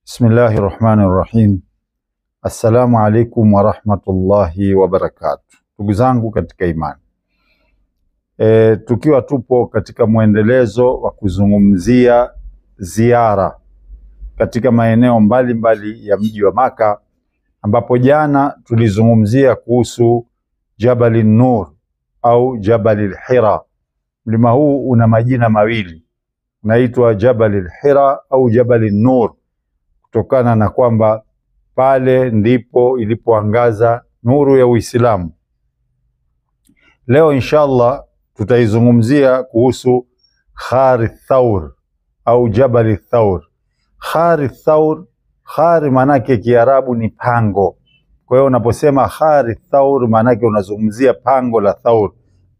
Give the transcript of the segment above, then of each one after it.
Bismillahirrahmanirrahim. Assalamu alaikum wa rahmatullahi wa barakatuh. Ndugu zangu katika imani, tukiwa tupo katika mwendelezo wa kuzungumzia ziara katika maeneo mbalimbali ya mji wa Maka, ambapo jana tulizungumzia kuhusu Jabal Nur au Jabal Hira. Mlima huu una majina mawili, unaitwa Jabal Hira au Jabal Nur kutokana na kwamba pale ndipo ilipoangaza nuru ya Uislamu. Leo inshallah tutaizungumzia kuhusu Khari Thawr au Jabal Thawr. Khari Thawr, khari manake Kiarabu ni pango. Kwa hiyo unaposema Khari Thawr manake unazungumzia pango la Thawr,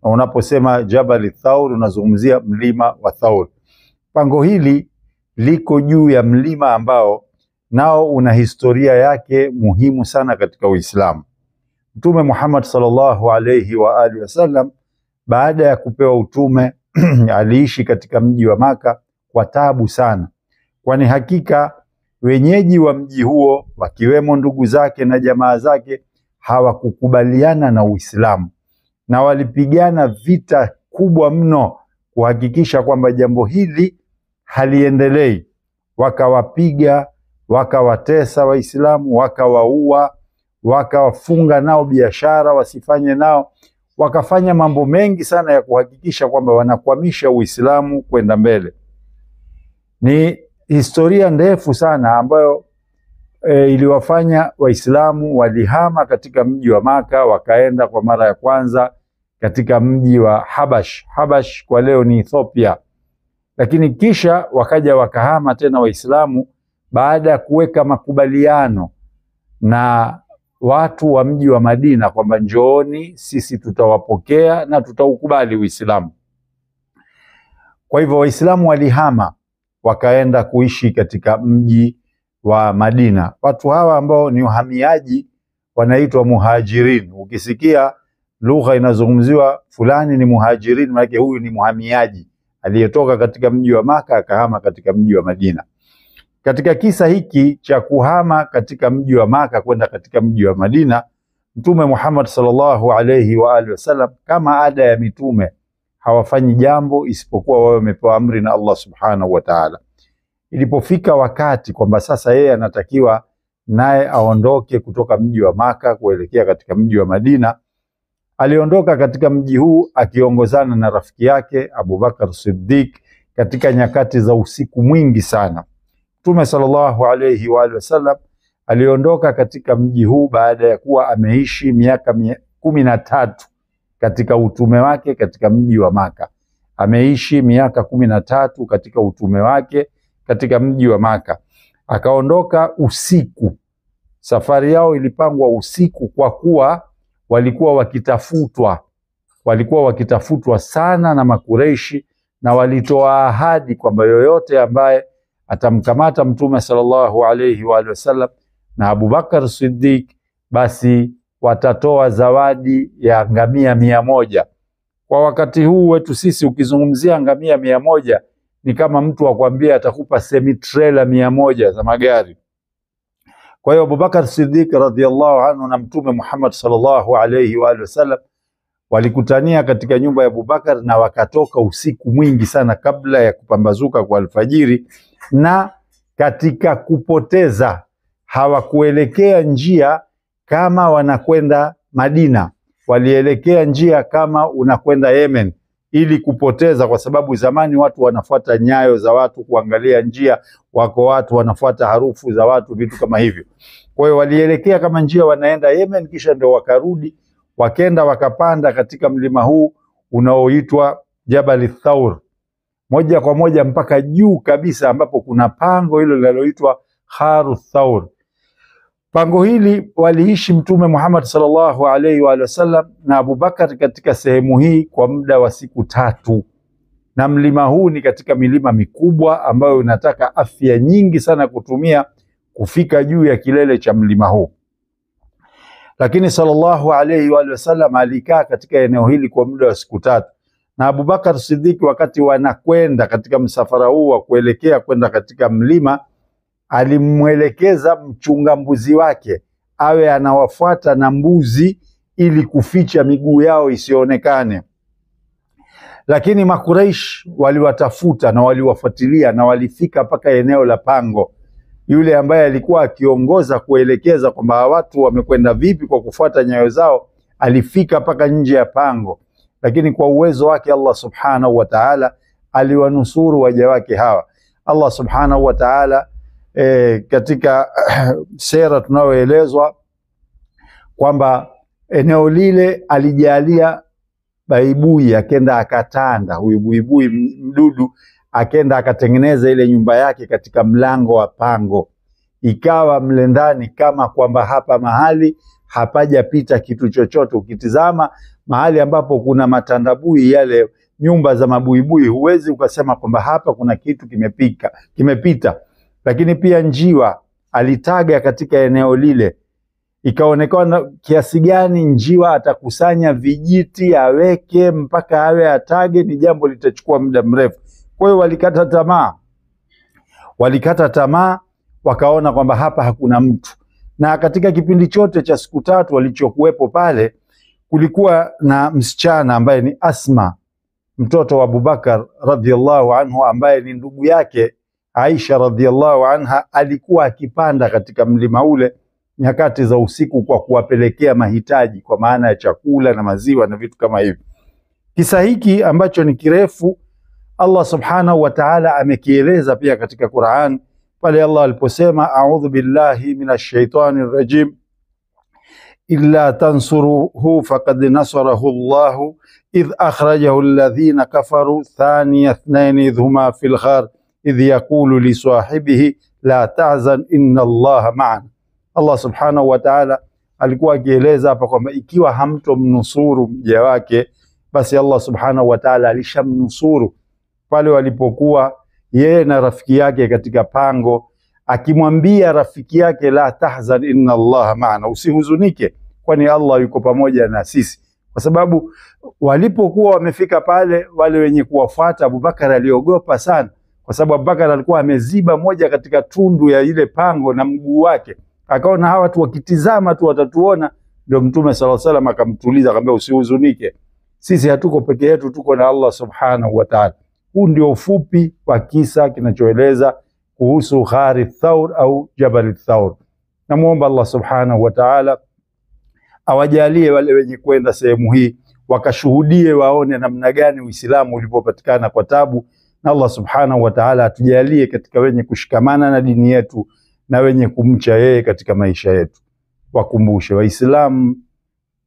na unaposema Jabal Thawr unazungumzia mlima wa Thawr. Pango hili liko juu ya mlima ambao nao una historia yake muhimu sana katika Uislamu. Mtume Muhammad sallallahu alayhi wa alihi wasallam baada ya kupewa utume aliishi katika mji wa Maka kwa taabu sana, kwani hakika wenyeji wa mji huo wakiwemo ndugu zake na jamaa zake hawakukubaliana na Uislamu, na walipigana vita kubwa mno kuhakikisha kwamba jambo hili haliendelei. Wakawapiga, wakawatesa Waislamu, wakawaua, wakawafunga nao biashara wasifanye nao, wakafanya mambo mengi sana ya kuhakikisha kwamba wanakwamisha Uislamu kwenda mbele. Ni historia ndefu sana ambayo iliwafanya Waislamu walihama katika mji wa Maka, wakaenda kwa mara ya kwanza katika mji wa Habash. Habash kwa leo ni Ethiopia. Lakini kisha wakaja wakahama tena Waislamu baada ya kuweka makubaliano na watu wa mji wa Madina kwamba njooni, sisi tutawapokea na tutaukubali Uislamu. Kwa hivyo Waislamu walihama wakaenda kuishi katika mji wa Madina. Watu hawa ambao ni wahamiaji wanaitwa muhajirin. Ukisikia lugha inazungumziwa fulani ni muhajirin, maana huyu ni muhamiaji aliyetoka katika mji wa Maka akahama katika mji wa Madina. Katika kisa hiki cha kuhama katika mji wa Maka kwenda katika mji wa Madina, Mtume Muhammad sallallahu alayhi wa alihi wasallam, kama ada ya mitume, hawafanyi jambo isipokuwa wao wamepewa amri na Allah subhanahu wa ta'ala. Ilipofika wakati kwamba sasa yeye anatakiwa naye aondoke kutoka mji wa Maka kuelekea katika mji wa Madina, aliondoka katika mji huu akiongozana na rafiki yake Abu Bakar Siddiq katika nyakati za usiku mwingi sana. Mtume sallallahu alayhi wa alihi wasallam aliondoka katika mji huu baada ya kuwa ameishi miaka 13 katika utume wake katika mji wa Maka. Ameishi miaka 13 katika utume wake katika mji wa Maka. Akaondoka usiku. Safari yao ilipangwa usiku kwa kuwa walikuwa wakitafutwa sana na Makureishi, na walitoa ahadi kwamba yoyote ambaye atamkamata Mtume sallallahu alayhi wa alihi wasallam na Abu Bakar Siddiq, basi watatoa zawadi ya ngamia 100. Kwa wakati huu wetu sisi ukizungumzia ngamia 100 ni kama mtu akwambia atakupa semi trailer 100 za magari. Kwa hiyo Abu Bakar Siddiq radhiyallahu anhu na Mtume Muhammad sallallahu alayhi wa alihi wasallam walikutania katika nyumba ya Abu Bakar, na wakatoka usiku mwingi sana kabla ya kupambazuka kwa alfajiri, na katika kupoteza hawakuelekea njia kama wanakwenda Madina, walielekea njia kama unakwenda Yemen, ili kupoteza, kwa sababu zamani watu wanafuata nyayo za watu kuangalia njia, wako watu wanafuata harufu za watu, vitu kama hivyo. Kwa hiyo walielekea kama njia wanaenda Yemen, kisha ndio wakarudi, wakenda wakapanda katika mlima huu unaoitwa Jabal Thawr, moja kwa moja mpaka juu kabisa ambapo kuna pango hilo linaloitwa Kharu Thawr. Pango hili waliishi Mtume Muhammad sallallahu alayhi wa sallam na Abu Bakar katika sehemu hii kwa muda wa siku 3. Na mlima huu ni katika milima mikubwa ambayo unataka afya nyingi sana kutumia kufika juu ya kilele cha mlima huu. Lakini sallallahu alayhi wa sallam alikaa katika eneo hili kwa muda wa siku 3. Na Abu Bakar Siddiq wakati wanakwenda katika msafara huu wa kuelekea kwenda katika mlima, alimwelekeza mchunga mbuzi wake awe anawafuata na mbuzi ili kuficha miguu yao isionekane. Lakini Makuraish waliwatafuta na waliwafuatilia na walifika mpaka eneo la pango. Yule ambaye alikuwa akiongoza kuelekeza kwamba watu wamekwenda vipi kwa kufuata nyayo zao, alifika mpaka nje ya pango. Lakini kwa uwezo wake Allah subhanahu wa ta'ala aliwanusuru waja wake hawa. Allah subhanahu wa ta'ala katika sera tunayoelezwa kwamba eneo lile alijalia baibui, akenda akatanda huyu buibui mdudu, akenda akatengeneza ile nyumba yake katika mlango wa pango. Ikawa mle ndani kama kwamba hapa mahali hapajapita kitu chochote. Ukitizama mahali ambapo kuna matandabui, yale nyumba za mabuibui, huwezi ukasema kwamba hapa kuna kitu kimepita. Lakini pia njiwa alitaga katika eneo lile. Ikaonekana kiasi gani njiwa atakusanya vijiti aweke mpaka awe atage, ni jambo litachukua muda mrefu. Kwa hiyo walikata tamaa, wakaona kwamba hapa hakuna mtu. Na katika kipindi chote cha siku 3 walichokuwepo pale, kulikuwa na msichana ambaye ni Asma, mtoto wa Abubakar radhiallahu anhu, ambaye ni ndugu yake Aisha radhiallahu anha. Alikuwa akipanda katika mlima ule nyakati za usiku kwa kuwapelekea mahitaji, kwa maana ya chakula na maziwa na vitu kama hivi. Kisa hiki ambacho ni kirefu, Allah subhanahu wa ta'ala amekieleza pia katika Qur'an, pale Allah aliposema a'udhu billahi minash shaitani rajim illa tansuruhu faqad nasarahu Allahu idh akhrajahu alladhina kafaru thaniya ithnain idh huma fil ghar idh yaqulu li sahibihi la tahzan inna Allaha ma'ana. Allah subhanahu wa ta'ala alikuwa akieleza hapa kwamba ikiwa hamtomnusuru mja wake, basi Allah subhanahu wa ta'ala alishamnusuru pale walipokuwa yeye na rafiki yake katika pango, akimwambia rafiki yake la tahzan inna Allaha ma'ana, usihuzunike kwani Allah yuko pamoja na sisi. Kwa sababu walipokuwa wamefika pale, wale wenye kuwafuata Abubakar aliogopa sana, kwa sababu Abubakar alikuwa ameziba moja katika tundu ya ile pango na mguu wake. Akaona hawa watu wakitizama tu watatuona. Ndio Mtume sallallahu alaihi wasallam akamtuliza, akamwambia usihuzunike, sisi hatuko peke yetu, tuko na Allah subhanahu wa ta'ala. Huu ndio ufupi wa kisa kinachoeleza kuhusu Ghari Thawr au Jabal Thawr. Namuomba Allah subhanahu wa ta'ala awajalie wale wenye kwenda sehemu hii wakashuhudie, waone namna gani Uislamu ulipopatikana kwa tabu. Na Allah subhanahu wa ta'ala atujalie katika wenye kushikamana na dini yetu na wenye kumcha yeye katika maisha yetu. Wakumbushe Waislamu,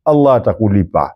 Allah atakulipa.